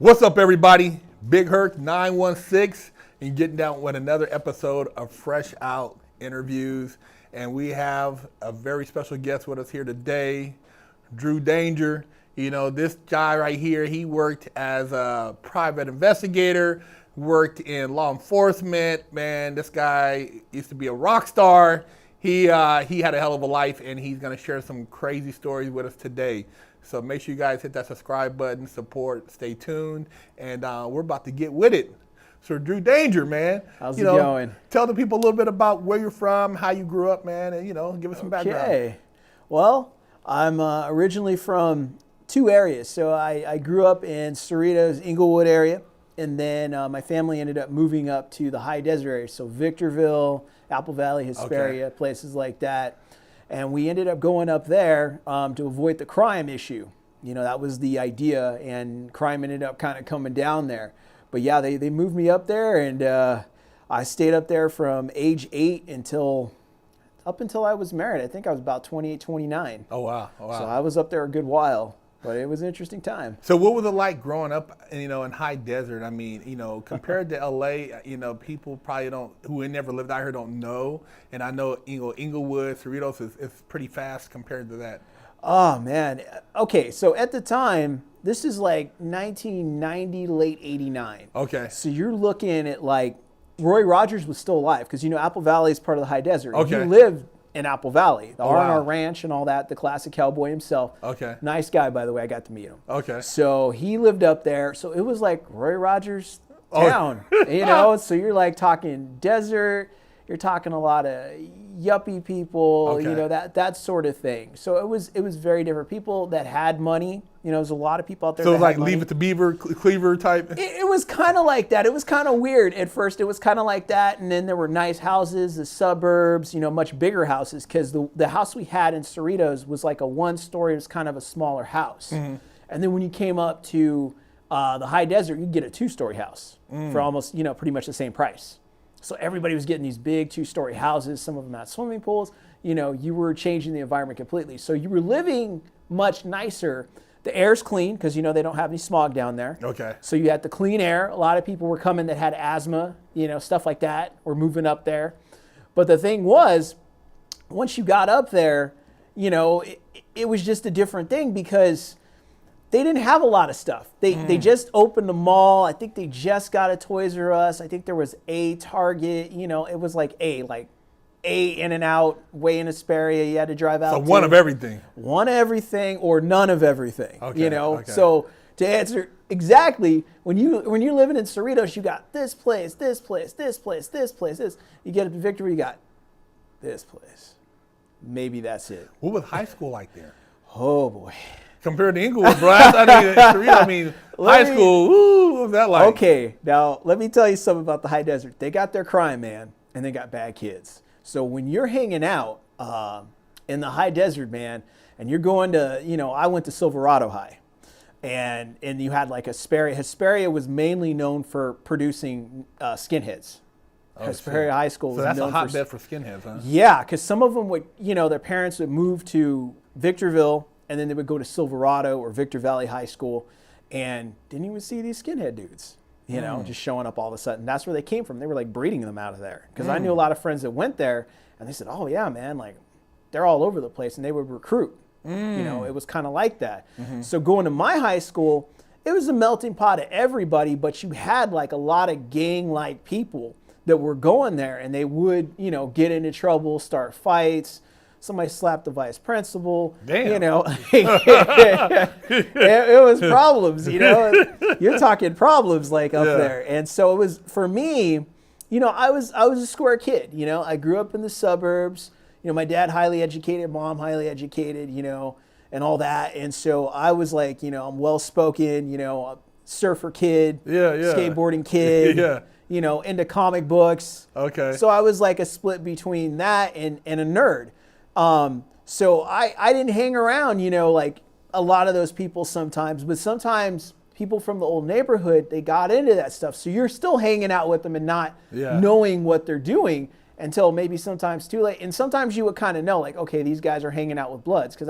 What's up, everybody? Big Herc 916 and getting down with another episode of Fresh Out Interviews. And we have a very special guest with us here today, Drew Danger. You know, this guy right here, he worked as a private investigator, worked in law enforcement. Man, this guy used to be a rock star. He had a hell of a life, and he's going to share some crazy stories with us today. So make sure you guys hit that subscribe button, support, stay tuned, and we're about to get with it. So Drew Danger, man. How's it going? Tell the people a little bit about where you're from, how you grew up, man, and, give us some background. Okay. Well, I'm originally from two areas. So I grew up in Cerritos, Inglewood area, and then my family ended up moving up to the high desert area. So Victorville, Apple Valley, Hesperia, places like that. And we ended up going up there to avoid the crime issue. You know, that was the idea, and crime ended up kind of coming down there. But yeah, they moved me up there, and I stayed up there from age 8 up until I was married. I think I was about 28, 29. Oh, wow. Oh, wow. So I was up there a good while. But it was an interesting time. So what was it like growing up, in high desert? I mean, compared to LA, people probably who never lived out here don't know. And I know, Inglewood, Cerritos is pretty fast compared to that. Oh, man. Okay, so at the time, this is like 1990, late 89. Okay. So you're looking at like, Roy Rogers was still alive because, Apple Valley is part of the high desert. Okay. He lived in Apple Valley, the R&R wow. Ranch and all that, the classic cowboy himself. Okay. Nice guy, by the way. I got to meet him. Okay. So he lived up there. So it was like Roy Rogers town, So you're like talking desert. You're talking a lot of yuppie people, Okay. that sort of thing. So it was very different. People that had money, there's a lot of people out there. So that it was like had money. Leave It to Beaver, Cleaver type? It was kind of like that. It was kind of weird at first. It was kind of like that. And then there were nice houses, the suburbs, much bigger houses. Because the house we had in Cerritos was like a 1-story. It was kind of a smaller house. Mm-hmm. And then when you came up to the high desert, you'd get a 2-story house for almost, pretty much the same price. So everybody was getting these big 2-story houses. Some of them had swimming pools. You were changing the environment completely. So you were living much nicer. The air's clean because, they don't have any smog down there. Okay. So you had the clean air. A lot of people were coming that had asthma, stuff like that, were moving up there. But the thing was, once you got up there, it was just a different thing because they didn't have a lot of stuff. They just opened a mall. I think they just got a Toys R Us. I think there was a Target. It was like a In-N-Out, way in Hesperia. You had to drive out. So one of everything. One of everything or none of everything. Okay, okay. So to answer exactly, when you're living in Cerritos, you got this place, this place, this place, this place, this. You get up to Victory, you got this place. Maybe that's it. What was high school like there? Oh boy. Compared to Inglewood, bro. High school, what was that like? Okay, now let me tell you something about the high desert. They got their crime, man, and they got bad kids. So when you're hanging out in the high desert, man, and you're going to, I went to Silverado High, and you had like Hesperia. Hesperia was mainly known for producing skinheads. Hesperia High School was known for... So that's a hotbed for skinheads, huh? Yeah, because some of them would, their parents would move to Victorville, and then they would go to Silverado or Victor Valley High School, and didn't even see these skinhead dudes, just showing up all of a sudden. That's where they came from. They were like breeding them out of there. Because I knew a lot of friends that went there, and they said, oh yeah, man, like they're all over the place, and they would recruit. It was kind of like that. Mm-hmm. So going to my high school, it was a melting pot of everybody, but you had like a lot of gang-like people that were going there, and they would, get into trouble, start fights. Somebody slapped the vice principal. Damn. It was problems, You're talking problems like up there. And so it was, for me, I was a square kid, I grew up in the suburbs. My dad highly educated, mom highly educated, and all that. And so I was like, I'm well-spoken, a surfer kid, skateboarding kid, into comic books. Okay. So I was like a split between that and a nerd. So I didn't hang around, like a lot of those people sometimes, but sometimes people from the old neighborhood, they got into that stuff. So you're still hanging out with them and not knowing what they're doing until maybe sometimes too late. And sometimes you would kind of know, like, okay, these guys are hanging out with Bloods. Because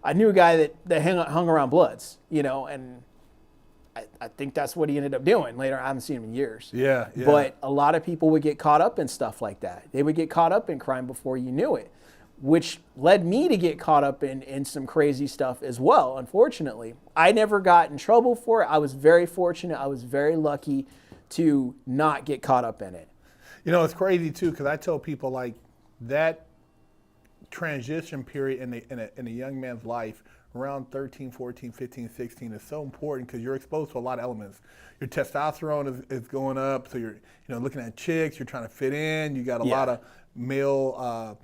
I knew a guy that hung around Bloods, and I think that's what he ended up doing later. I haven't seen him in years. Yeah. But a lot of people would get caught up in stuff like that. They would get caught up in crime before you knew it, which led me to get caught up in some crazy stuff as well, unfortunately. I never got in trouble for it. I was very fortunate. I was very lucky to not get caught up in it. You know, it's crazy too, because I tell people like that transition period in a young man's life around 13, 14, 15, 16 is so important because you're exposed to a lot of elements. Your testosterone is going up, so you're looking at chicks, you're trying to fit in, you got a lot of male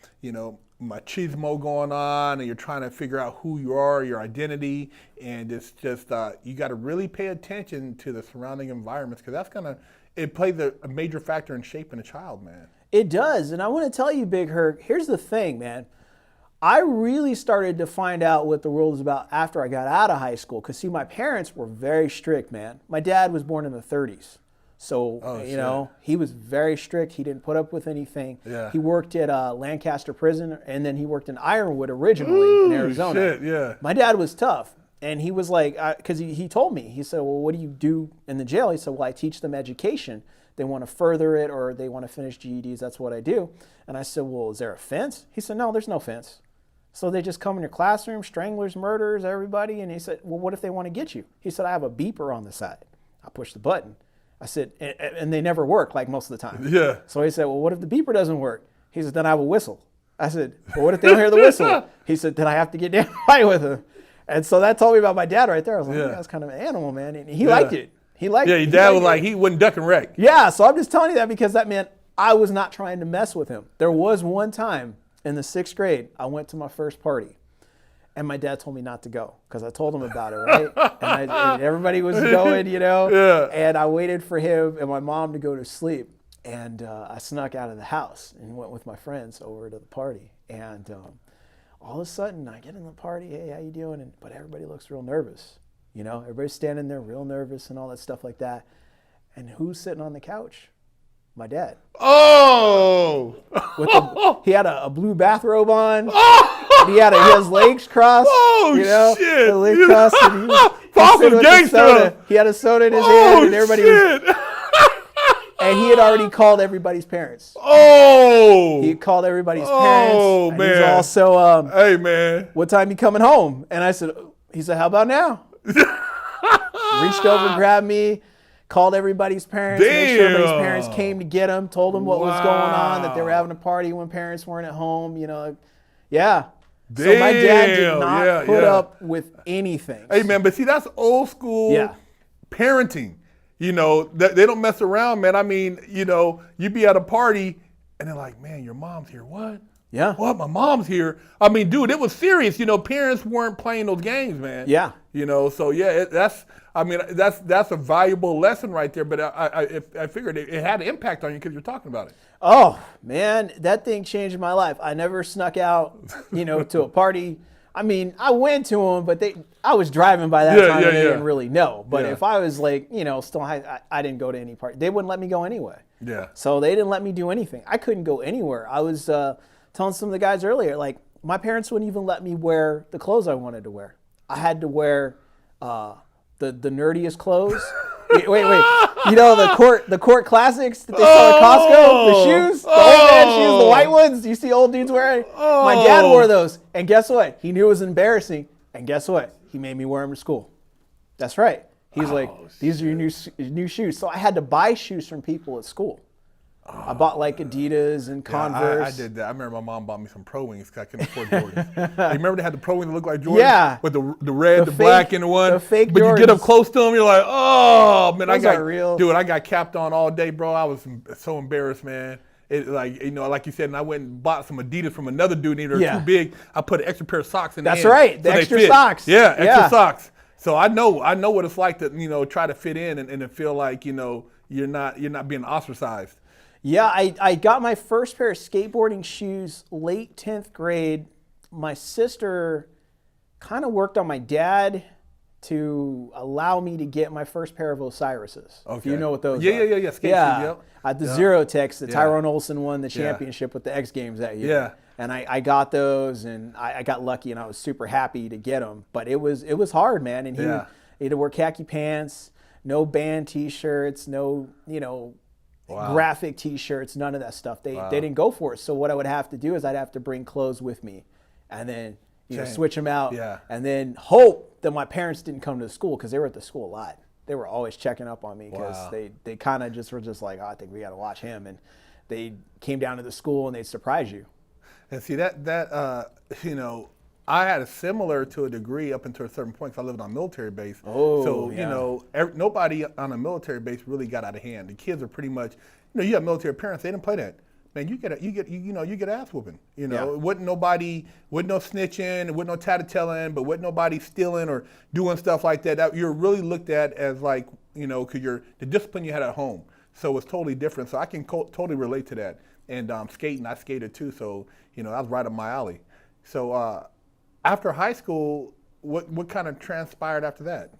machismo going on, and you're trying to figure out who you are, your identity, and it's just you got to really pay attention to the surrounding environments because it plays a major factor in shaping a child, man. It does, and I want to tell you, Big Herc, here's the thing, man. I really started to find out what the world is about after I got out of high school. Because, see, my parents were very strict, man. My dad was born in the 30s. So, he was very strict. He didn't put up with anything. Yeah. He worked at Lancaster Prison, and then he worked in Ironwood originally in Arizona. Shit, yeah. My dad was tough. And he was like, because he told me, he said, well, what do you do in the jail? He said, well, I teach them education. They want to further it or they want to finish GEDs. That's what I do. And I said, well, is there a fence? He said, no, there's no fence. So they just come in your classroom, stranglers, murderers, everybody. And he said, well, what if they want to get you? He said, I have a beeper on the side. I push the button. I said, and they never work like most of the time. Yeah. So he said, well, what if the beeper doesn't work? He said, then I have a whistle. I said, well, what if they don't hear the whistle? He said, then I have to get down right with him. And so that told me about my dad right there. I was like, yeah, that's kind of an animal, man. And he liked it. He liked it. Yeah, your dad was like, he wouldn't duck and wreck. Yeah, so I'm just telling you that because that meant I was not trying to mess with him. There was one time in the 6th grade, I went to my first party. And my dad told me not to go because I told him about it, right? and everybody was going, Yeah. And I waited for him and my mom to go to sleep. And I snuck out of the house and went with my friends over to the party. And all of a sudden, I get in the party, hey, how you doing? But everybody looks real nervous. Everybody's standing there real nervous and all that stuff like that. And who's sitting on the couch? My dad. Oh! He had a blue bathrobe on. Oh! He had his legs crossed. Oh, shit! The legs crossed. And Awesome gangster. He had a soda in his hand, and everybody shit. was. And he had already called everybody's parents. Oh! He called everybody's parents. Oh, and man. He's also, hey, man. what time you coming home? And he said, how about now? Reached over, grabbed me, called everybody's parents, made sure everybody's parents came to get him, told them what was going on, that they were having a party when parents weren't at home, Yeah. Damn. So my dad did not put up with anything. Hey, man, but see, that's old school parenting. They don't mess around, man. I mean, you be at a party and they're like, man, your mom's here. What? Yeah. What? My mom's here. I mean, dude, it was serious. Parents weren't playing those games, man. Yeah. So yeah, that's a valuable lesson right there. But I figured it had an impact on you because you're talking about it. Oh man, that thing changed my life. I never snuck out, to a party. I mean, I went to them, but I was driving by that time and they didn't really know. But if I was like, still I didn't go to any party. They wouldn't let me go anyway. Yeah. So they didn't let me do anything. I couldn't go anywhere. I was telling some of the guys earlier, like my parents wouldn't even let me wear the clothes I wanted to wear. I had to wear the nerdiest clothes. wait. The court classics that they sell at Costco, the shoes, the old man shoes, the white ones. You see old dudes wearing? My dad wore those. And guess what? He knew it was embarrassing. And guess what? He made me wear them to school. That's right. He's like, these are your new shoes. So I had to buy shoes from people at school. I bought like Adidas and Converse. I did that. I remember my mom bought me some Pro Wings because I couldn't afford Jordans. You remember they had the Pro Wings that looked like Jordans? Yeah. With the red, the black, and the one. The fake but Jordans. you get up close to them, you're like, oh, man. Those are real. Dude, I got capped on all day, bro. I was so embarrassed, man. It like you said, and I went and bought some Adidas from another dude, and they were too big. I put an extra pair of socks in the That's end right. The so extra fit. socks. Yeah, extra socks. So I know what it's like to try to fit in and to feel like you're not being ostracized. Yeah, I got my first pair of skateboarding shoes late 10th grade. My sister kind of worked on my dad to allow me to get my first pair of Osiris's. Okay. If you know what those Yeah, are. yeah. Skate shoes, yep. At the Zero Techs, the Yeah. Tyrone Olsen won the championship with the X Games that year. Yeah. And I got those, and I got lucky, and I was super happy to get them. But it was hard, man. And he had to wear khaki pants. no band T-shirts, no, graphic T-shirts, none of that stuff. They didn't go for it. So what I would have to do is I'd have to bring clothes with me, and then switch them out, and then hope that my parents didn't come to the school, because they were at the school a lot. They were always checking up on me, because they kind of just were just like, oh, I think we got to watch him, and they came down to the school and they'd surprise you. And see that I had a similar to a degree up until a certain point, because I lived on a military base. Nobody on a military base really got out of hand. The kids are pretty much, you have military parents, they didn't play that. Man, you get ass whooping. It wasn't no snitching, it wasn't no tattletelling, but wasn't nobody stealing or doing stuff like that. You're really looked at as like, because you're the discipline you had at home. So it's totally different. So I can totally relate to that. And skating, I skated too. So that was right up my alley. So after high school, what kind of transpired after that?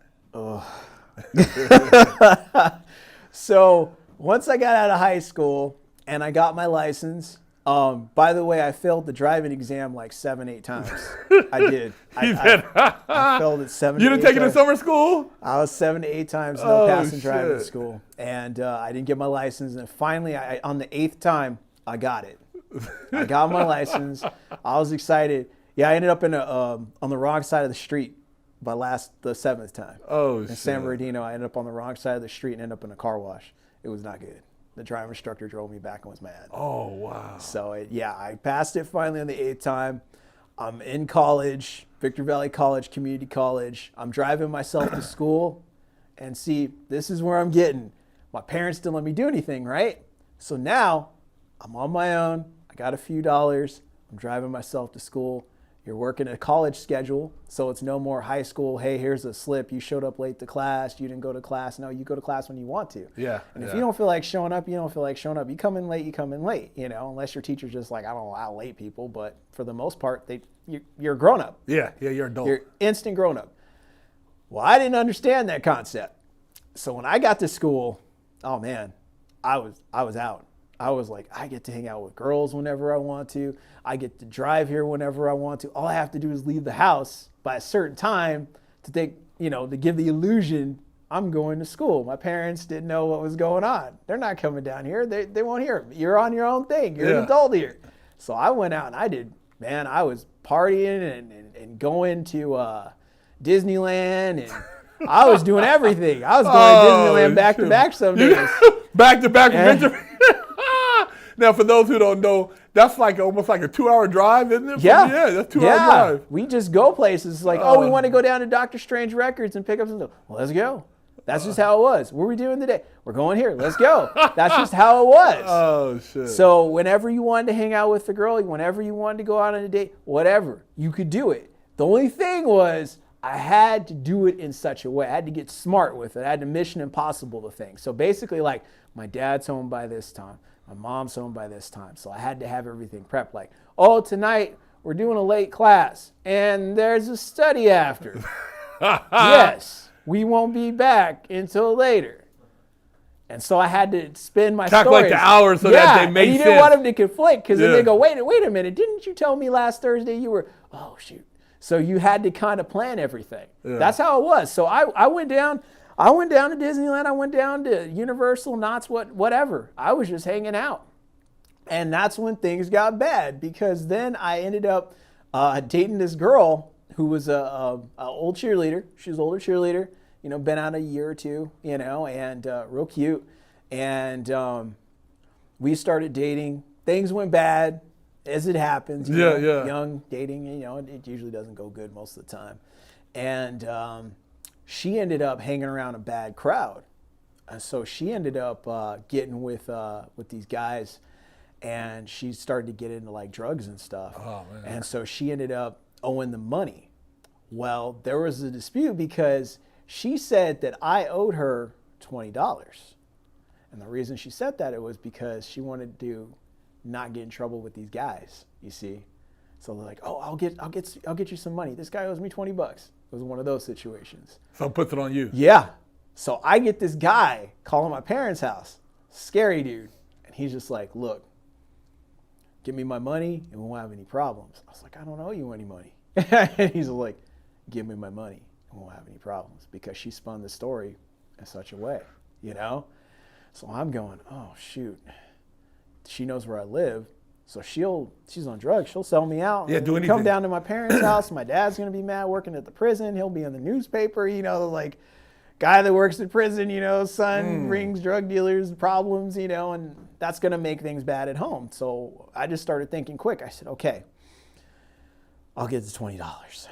So once I got out of high school and I got my license, by the way, I failed the driving exam like 7-8 times. I did. I failed it 7 You didn't take it in summer school? I was 7 to 8 times no passing driving school. And I didn't get my license. And finally, on the 8th time, I got it. I got my license. I was excited. Yeah, I ended up on the wrong side of the street the 7th time. In San Bernardino, I ended up on the wrong side of the street and ended up in a car wash. It was not good. The driving instructor drove me back and was mad. Oh, wow. So, I passed it finally on the 8th time. I'm in college, Victor Valley College, community college. I'm driving myself to school, and see, this is where I'm getting. My parents didn't let me do anything, right? So now I'm on my own. I got a few dollars. I'm driving myself to school. You're working a college schedule, so it's no more high school. Hey, here's a slip. You showed up late to class. You didn't go to class. No, you go to class when you want to. Yeah. And if you don't feel like showing up, you don't feel like showing up. You come in late, you come in late, unless your teacher's just like, I don't allow late people. But for the most part, you're a grown up. Yeah, you're an adult. You're instant grown up. Well, I didn't understand that concept. So when I got to school, oh man, I was out. I was like, I get to hang out with girls whenever I want to. I get to drive here whenever I want to. All I have to do is leave the house by a certain time to to give the illusion I'm going to school. My parents didn't know what was going on. They're not coming down here. They won't hear it. You're on your own thing. You're an adult here. So I went out and I was partying and going to Disneyland, and I was doing everything. I was going to Disneyland back to back some days. Back to back adventure. Now, for those who don't know, that's like almost like a 2-hour drive, isn't it? Yeah. That's 2-hour drive. We just go places like, we want to go down to Dr. Strange Records and pick up some stuff. Well, let's go. That's just how it was. What are we doing today? We're going here. Let's go. That's just how it was. Oh, shit. So whenever you wanted to hang out with the girl, whenever you wanted to go out on a date, whatever, you could do it. The only thing was I had to do it in such a way. I had to get smart with it. I had to Mission Impossible the thing. So basically, like, my dad's home by this time. My mom's home by this time. So I had to have everything prepped. Like, tonight we're doing a late class and there's a study after. Yes, we won't be back until later. And so I had to spend my calculate the hours so that they make sense. And you didn't want them to conflict, because then they go, wait a minute, didn't you tell me last Thursday you were, oh shoot. So you had to kind of plan everything. Yeah. That's how it was. So I went down to Disneyland. I went down to Universal, Knott's, whatever. I was just hanging out. And that's when things got bad, because then I ended up dating this girl who was a old cheerleader. She was an older cheerleader, been out a year or two, and real cute. And we started dating. Things went bad, as it happens. Young dating, it usually doesn't go good most of the time. And she ended up hanging around a bad crowd. And so she ended up getting with these guys, and she started to get into like drugs and stuff. Oh, man. And so she ended up owing them money. Well, there was a dispute because she said that I owed her $20. And the reason she said that, it was because she wanted to not get in trouble with these guys, you see. So they're like, I'll get you some money. This guy owes me $20. It was one of those situations. So puts it on you. Yeah. So I get this guy calling my parents' house, scary dude. And he's just like, look, give me my money and we won't have any problems. I was like, I don't owe you any money. And he's like, give me my money and we won't have any problems, because she spun the story in such a way, you know? So I'm going, oh, shoot. She knows where I live. So she's on drugs. She'll sell me out. Yeah, do anything. Come down to my parents' house. My dad's going to be mad working at the prison. He'll be in the newspaper, you know, like guy that works in prison, you know, son brings drug dealers problems, you know, and that's going to make things bad at home. So I just started thinking quick. I said, okay, I'll get the $20.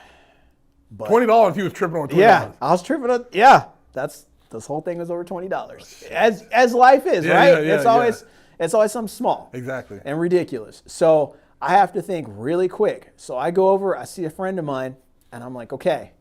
But $20, he was tripping on $20. yeah, I was tripping on, yeah, this whole thing was over $20. As life is, right? It's always something small. Exactly. And ridiculous. So I have to think really quick. So I go over, I see a friend of mine, and I'm like, okay,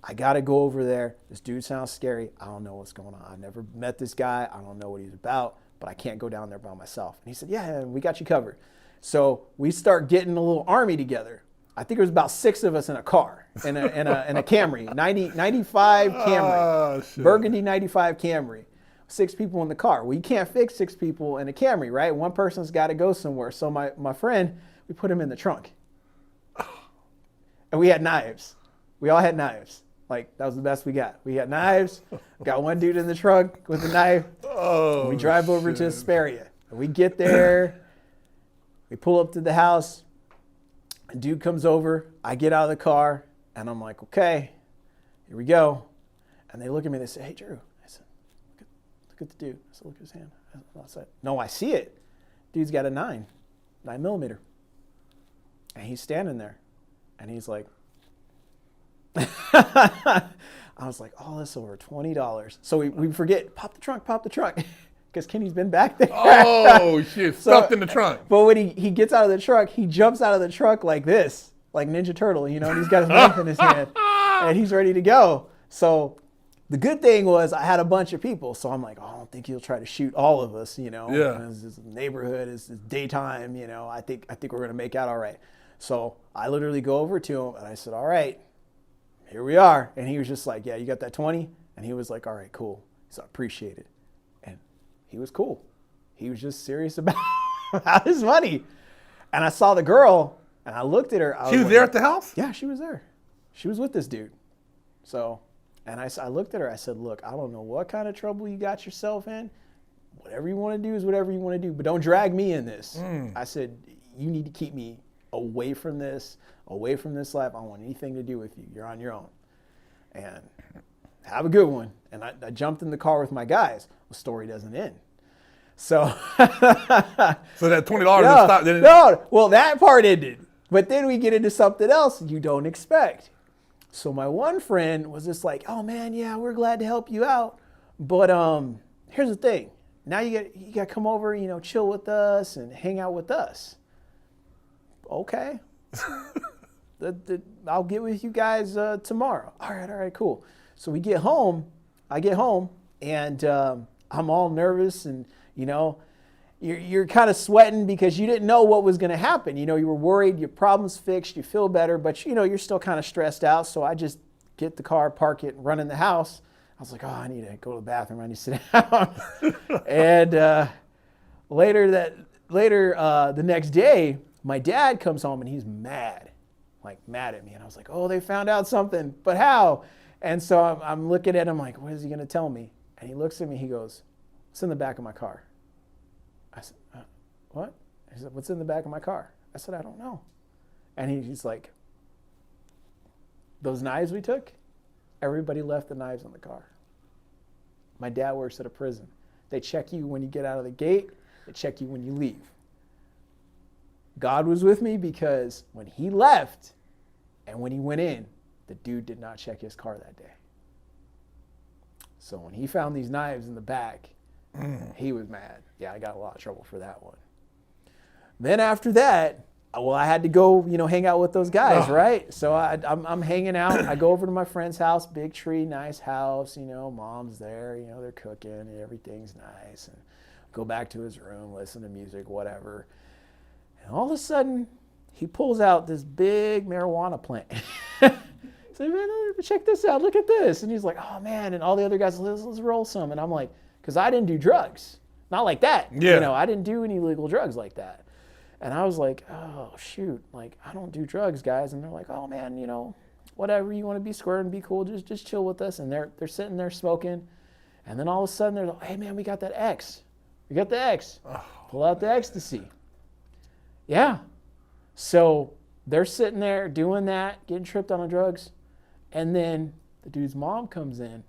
I got to go over there. This dude sounds scary. I don't know what's going on. I've never met this guy. I don't know what he's about, but I can't go down there by myself. And he said, yeah, we got you covered. So we start getting a little army together. I think it was about 6 of us in a car, in a Camry, 95 Camry, Burgundy 95 Camry. 6 people in the car. Well, you can't fix 6 people in a Camry, right? One person's got to go somewhere. So my friend, we put him in the trunk. And we had knives. We all had knives. Like, that was the best we got. We had knives. Got one dude in the trunk with a knife. Oh, we drive over to Hesperia. We get there. We pull up to the house. A dude comes over. I get out of the car. And I'm like, okay, here we go. And they look at me. They say, hey, Drew. I said, look at the dude. I said, look at his hand. I said, no, I see it. Dude's got a 9 millimeter. And he's standing there. And he's like, I was like, oh, that's over $20. So we forget, pop the trunk. Because Kenny's been back there. Oh, shit, stuffed in the trunk. But when he gets out of the truck, he jumps out of the truck like this, like Ninja Turtle, you know, and he's got his knife in his hand. And he's ready to go. So the good thing was I had a bunch of people. So I'm like, oh, I don't think he'll try to shoot all of us, you know. Yeah. This neighborhood, it's daytime, you know. I think we're going to make out all right. So I literally go over to him and I said, all right, here we are. And he was just like, yeah, you got that 20? And he was like, all right, cool. So I appreciate it. And he was cool. He was just serious about his money. And I saw the girl and I looked at her. She was there at the house? Yeah, she was there. She was with this dude. So, and I looked at her. I said, look, I don't know what kind of trouble you got yourself in. Whatever you want to do is whatever you want to do. But don't drag me in this. I said, you need to keep me away from this life. I don't want anything to do with you. You're on your own. And have a good one. And I jumped in the car with my guys. The story doesn't end. So so that $20 didn't stop, didn't it? No, well, that part ended. But then we get into something else you don't expect. So my one friend was just like, oh man, yeah, we're glad to help you out. But here's the thing. Now you got to come over, you know, chill with us and hang out with us. Okay. I'll get with you guys tomorrow. All right, cool. So we get home. I get home, and I'm all nervous, and you know, you're kind of sweating because you didn't know what was going to happen. You know, you were worried. Your problem's fixed. You feel better, but you know, you're still kind of stressed out. So I just get the car, park it, and run in the house. I was like, oh, I need to go to the bathroom. I need to sit down. And later the next day, my dad comes home and he's mad at me. And I was like, oh, they found out something, but how? And so I'm looking at him like, what is he going to tell me? And he looks at me, he goes, what's in the back of my car? I said, what? He said, what's in the back of my car? I said, I don't know. And he's like, those knives we took, everybody left the knives in the car. My dad works at a prison. They check you when you get out of the gate. They check you when you leave. God was with me because when he left and when he went in, the dude did not check his car that day. So when he found these knives in the back, he was mad. Yeah, I got a lot of trouble for that one. Then after that, well, I had to go, you know, hang out with those guys, right? So I'm hanging out. I go over to my friend's house, big tree, nice house, you know, mom's there, you know, they're cooking and everything's nice. And go back to his room, listen to music, whatever. And all of a sudden, he pulls out this big marijuana plant. So, man, check this out. Look at this. And he's like, oh, man. And all the other guys, let's roll some. And I'm like, because I didn't do drugs. Not like that. Yeah. You know, I didn't do any illegal drugs like that. And I was like, oh, shoot. Like, I don't do drugs, guys. And they're like, oh, man, you know, whatever. You want to be square and be cool, just chill with us. And they're sitting there smoking. And then all of a sudden they're like, hey man, we got that X. We got the X. Pull out the ecstasy. Yeah. So they're sitting there doing that, getting tripped on the drugs. And then the dude's mom comes in.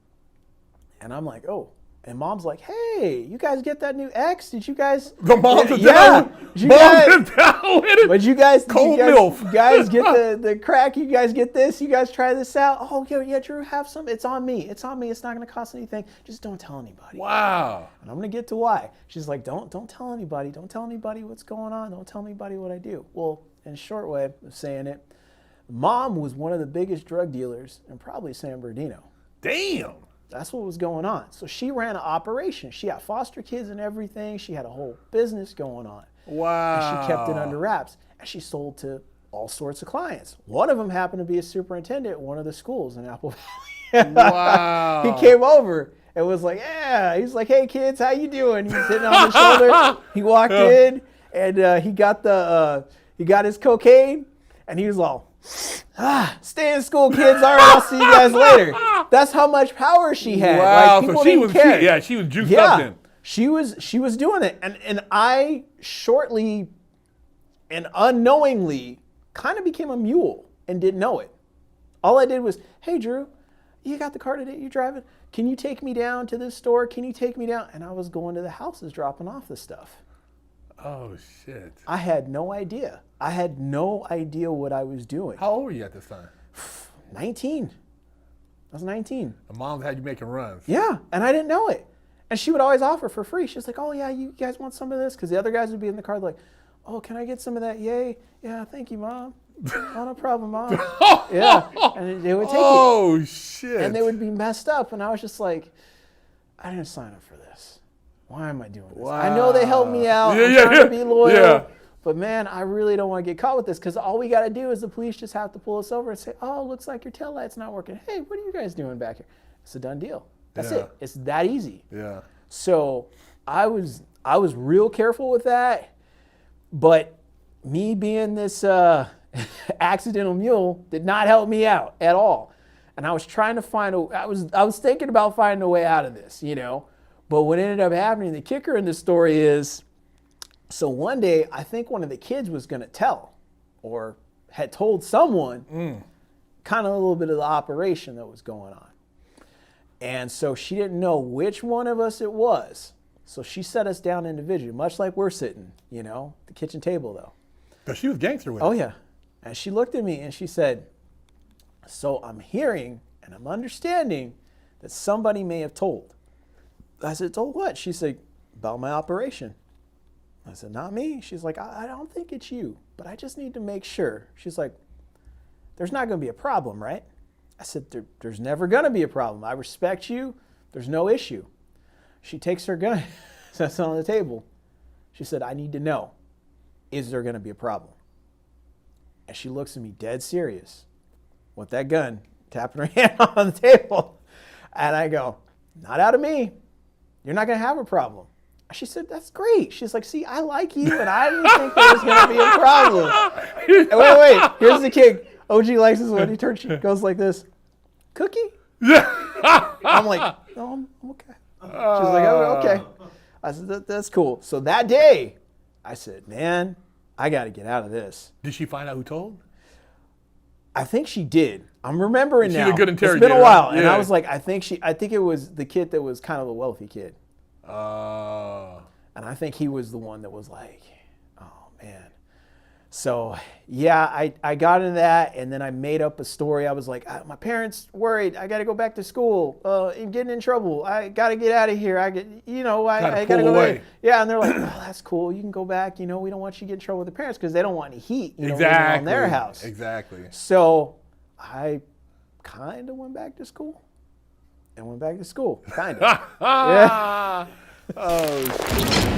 And I'm like, oh. And mom's like, hey, you guys get that new X? Did you guys? The moms are yeah. down. Moms are down with it. But you guys, Cold milk. You guys get the crack. You guys get this. You guys try this out. Oh, yeah, Drew, have some. It's on me. It's on me. It's not going to cost anything. Just don't tell anybody. Wow. And I'm going to get to why. She's like, don't tell anybody. Don't tell anybody what's going on. Don't tell anybody what I do. Well, in a short way of saying it, mom was one of the biggest drug dealers in probably San Bernardino. Damn. That's what was going on. So she ran an operation. She had foster kids and everything. She had a whole business going on. Wow. And she kept it under wraps. And she sold to all sorts of clients. One of them happened to be a superintendent at one of the schools in Apple Valley. Wow. He came over and was like, yeah. He's like, hey, kids, how you doing? He was hitting on the shoulder. He walked in, and he got his cocaine, and he was all, stay in school, kids. All right, I'll see you guys later. That's how much power she had. Wow, Like, people so she didn't was care. she was juiced up then. She was doing it. And I shortly and unknowingly kind of became a mule and didn't know it. All I did was, hey Drew, you got the car today, you driving? Can you take me down to this store? Can you take me down? And I was going to the houses dropping off the stuff. Oh shit. I had no idea. I had no idea what I was doing. How old were you at this time? 19. I was 19. The moms had you making runs. Yeah, and I didn't know it. And she would always offer for free. She's like, oh yeah, you guys want some of this? Because the other guys would be in the car like, oh, can I get some of that? Yay. Yeah, thank you, Mom. Oh, no problem, Mom. Yeah, and they would take it. Oh shit. And they would be messed up. And I was just like, I didn't sign up for this. Why am I doing this? Wow. I know they helped me out. Yeah, I'm yeah, trying to be loyal. yeah. But man, I really don't want to get caught with this, because all we got to do is the police just have to pull us over and say, oh, looks like your taillight's not working. Hey, what are you guys doing back here? It's a done deal. That's Yeah. it. It's that easy. Yeah. So I was real careful with that. But me being this accidental mule did not help me out at all. And I was trying to I was thinking about finding a way out of this, you know. But what ended up happening, the kicker in this story is, so one day, I think one of the kids was going to tell, or had told someone, kind of a little bit of the operation that was going on. And so she didn't know which one of us it was. So she set us down individually, much like we're sitting, you know, the kitchen table though. But she was gangster with it. Oh yeah. And she looked at me and she said, so I'm hearing and I'm understanding that somebody may have told. I said, told what? She said, about my operation. I said, not me. She's like, I don't think it's you, but I just need to make sure. She's like, there's not going to be a problem, right? I said, there's never going to be a problem. I respect you. There's no issue. She takes her gun, sets it on the table. She said, I need to know, is there going to be a problem? And she looks at me dead serious with that gun, tapping her hand on the table. And I go, not out of me. You're not going to have a problem. She said, that's great. She's like, see, I like you, and I didn't think there was going to be a problem. And wait, here's the kick. OG likes this when he turns, she goes like this, cookie? I'm like, no, I'm okay. She's like, oh, okay. I said, that's cool. So that day, I said, man, I got to get out of this. Did she find out who told? I think she did. I'm remembering now. She's a good interrogator. It's been a while. And Yeah. I was like, I think it was the kid that was kind of a wealthy kid. And I think he was the one that was like, oh man. So yeah, I got into that, and then I made up a story. I was like, my parents worried. I got to go back to school. And getting in trouble. I got to get out of here. I got to go away. Yeah, and they're like, oh, that's cool. You can go back. You know, we don't want you to get in trouble with the parents because they don't want any heat. Exactly. On their house. Exactly. So I kind of went back to school. Kind of. Yeah. Oh.